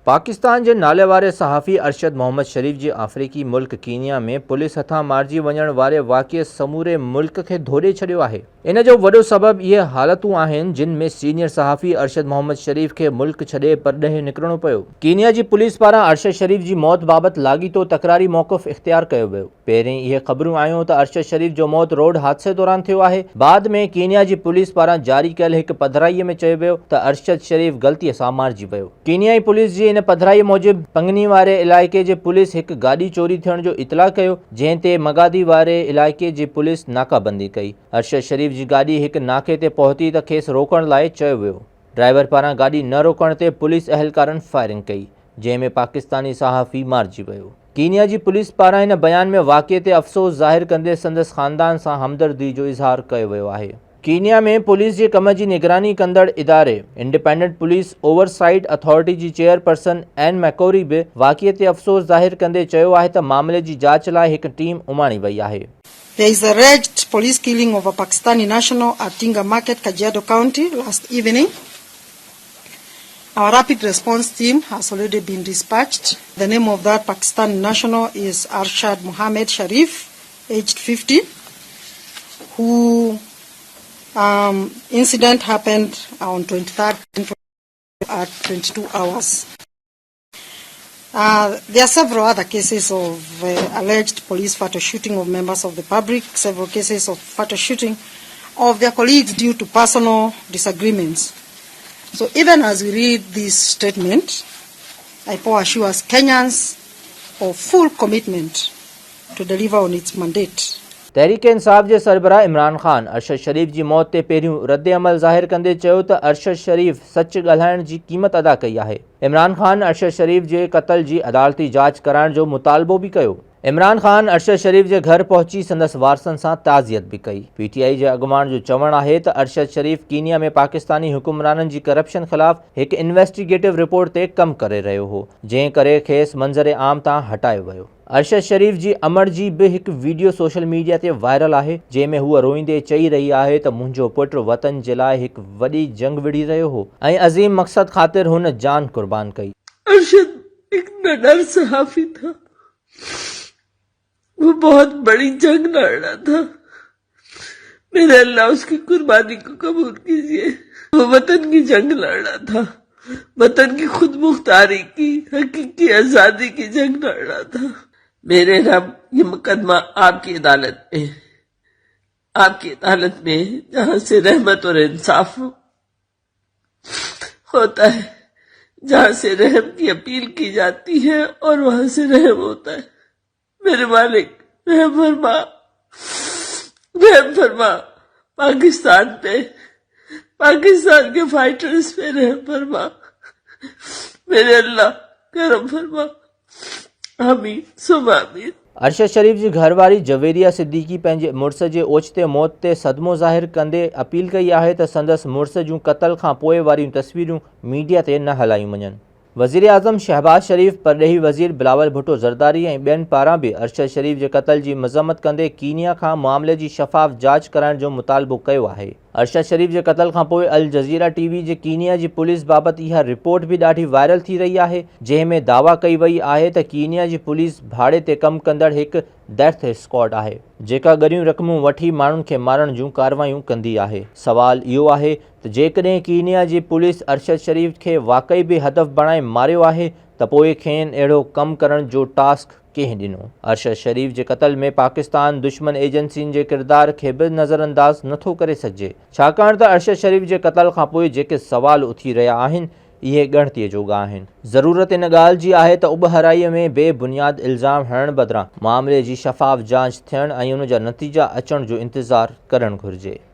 पाकिस्तान के नाले वारे सहाफ़ी अरशद मोहम्मद शरीफ जी अफ्रीकी मुल्क कीनिया में पुलिस हथा मारिजी वञण वारे वाक़िए समूरे मुल्क के धोड़े छड़ियो आहे। इन जो वॾो सबब ये हालतूं आहिनि जिन में सीनियर सहाफ़ी अरशद मोहम्मद शरीफ के मुल्क छॾे परॾेह निकिरणो पियो। कीनिया की पुलिस पारां अरशद शरीफ की मौत बाबत लाॻीतो तकरारी मौक़िफ़ इख्तियार कयो वियो। पहिरीं इहे ख़बरूं आयूं त अरशद शरीफ जो मौत रोड हादसे दौरान थियो आहे। बाद में कीनिया की पुलिस पारां जारी कयल हिक पधराईअ में चयो वियो त अरशद शरीफ ग़लतीअ सां मारिजी वियो। कीनियाई पुलिस जी इन पधराई मूजिब पंगनी वारे इलाइक़े जे पुलिस हिक गाड़ी चोरी थियण जो इतला कयो, जंहिं ते मगादी वारे इलाइक़े जी पुलिस नाकाबंदी कई। अरशद शरीफ जी गाड़ी हिक नाके ते पहुती त खेसि रोकण लाइ चयो वियो। ड्राइवर पारां गाड़ी न रोकण ते पुलिस अहलकारनि फायरिंग कई, जंहिंमें पाकिस्तानी सहाफ़ी मारिजी वियो। कीनिया की पुलिस पारां इन बयान में वाक़िए ते अफ़सोस ज़ाहिर कंदे संदसि ख़ानदान सां हमदर्दी जो इज़हार कयो वियो आहे। कीनिया में पुलिस जे कम की निगरानी कंदड़ इदारे इंडिपेंडेंट पुलिस ओवरसाइट अथॉरिटी की चेयरपर्सन एन मैकोरी भी वाक़िए ते अफ़सोस ज़ाहिर कंदे चयो आहे त मामले की जांच लाइ हिक टीम उमाणी वई आहे। There is alleged police killing of a Pakistani national at Tinga Market, Kajiado County last evening. Our rapid response team has already been dispatched. The name of that Pakistani national is Arshad Mohammed Sharif, aged 50, who incident happened on 23rd at 22 hours. There are several other cases of alleged police fatal shooting of members of the public, several cases of fatal shooting of their colleagues due to personal disagreements. So even as we read this statement, IPOA assures Kenyans of full commitment to deliver on its mandate. Tehreek Insaf के सरबराह इमरान खान अरशद शरीफ की मौत ते पहिरियों रद्द अमल ज़ाहिर कंदे चयो त अरशद शरीफ सच ॻाल्हाइण की क़ीमत अदा कई है। इमरान खान अरशद शरीफ के कत्ल की अदालती जांच कराइण जो मुतालबो भी कयो। इमरान खान अरशद शरीफ के घर पहुंची संदसि वारसनि सां ताज़ियत भी कई। पीटीआई के अॻुवाण जो चवणु आहे त अरशद शरीफ कीनिया में पाकिस्तानी हुकुमराननि की करप्शन ख़िलाफ़ एक इन्वेस्टिगेटिव रिपोर्ट ते कम करे रहियो हो, जंहिं करे खेसि मंज़र आम तां हटायो वियो। अरशद शरीफ जी अमर जी भी एक वीडियो सोशल मीडिया ते वायरल है, जंहिंमें हूअ रोईंदे चई रही है त मुंहिंजो पुटु वतन जे लाइ हिकु वॾी जंग विढ़ी रहियो हो ऐं अज़ीम मक़सद ख़ातिर हुन जान कुर्बान कई। अरशद एक निडर सहाफ़ी था, वो बहुत बड़ी जंग लड़ रहा था। मेरे अल्लाह उसकी कुर्बानी को कबूल कीजिए। वो वतन की जंग लड़ रहा था, वतन की खुद मुख्तारी की हकीकी आजादी की जंग लड़ रहा था। मेरे रब, ये मुकदमा आपकी अदालत में जहां से रहमत और इंसाफ होता है, जहां से रहम की अपील की जाती है और वहां से रहम होता है। मेरे मालिक रहम फरमा पाकिस्तान पे, पाकिस्तान के फाइटर्स पे रहम फरमा। मेरे अल्लाह करम फरमा। आमीन सुम आमीन। अरशद शरीफ की घरवारी जवेरिया सिद्दीकी पंहिंजे मुड़स के ओचिते मौत ते सदमो ज़ाहिर कंदे अपील कई है त संदसि मुड़स जूं क़त्ल खां पोइ वारियूं तस्वीरूं मीडिया ते न हलायूं वञनि। वज़ीर आज़म शहबाज शरीफ, परॾेही वज़ीर बिलावल भुट्टो ज़रदारी ऐं ॿियनि पारां भी अरशद शरीफ के कत्ल की मज़म्मत कंदे कीनिया खां मामले की शफ़ाफ़ जांच कराइण जो मुतालबो कयो आहे। अरशद शरीफ के कत्ल खां पोइ अल जज़ीरा टीवी जे कीनिया की पुलिस बाबत इहा रिपोर्ट भी ॾाढी वायरल थी रही है, जंहिंमें दावा कई वई आहे त कीनिया की पुलिस भाड़े ते कम कंदड़ एक डेथ स्क्वाड है, जेका ॻरियूं रक़मूं वठी माण्हुनि खे मारण जूं कार्रवाइयूं कंदी आहे। सवाल इहो आहे त जेकॾहिं कीनिया की पुलिस अरशद शरीफ के वाकई भी हदफ़ बणाए मारियो आहे त पोइ खेनि अहिड़ो कम करण जो टास्क कंहिं ॾिनो। अरशद शरीफ के कत्ल में पाकिस्तान दुश्मन एजेंसियुनि के किरदार के भी नज़रअंदाज नथो करे सघिजे, छाकाणि त अरशद शरीफ के कत्ल खां पोइ जेके सवाल उथी रहिया आहिनि इहे ॻणतीअ जोगा आहिनि। ज़रूरत इन ॻाल्हि जी आहे त उबहराईअ में बेबुनियाद इल्ज़ाम हणण बदिरां मामले की शफ़ाफ़ जांच थियण ऐं उन जा नतीजा अचण जो इंतज़ारु करणु घुरिजे।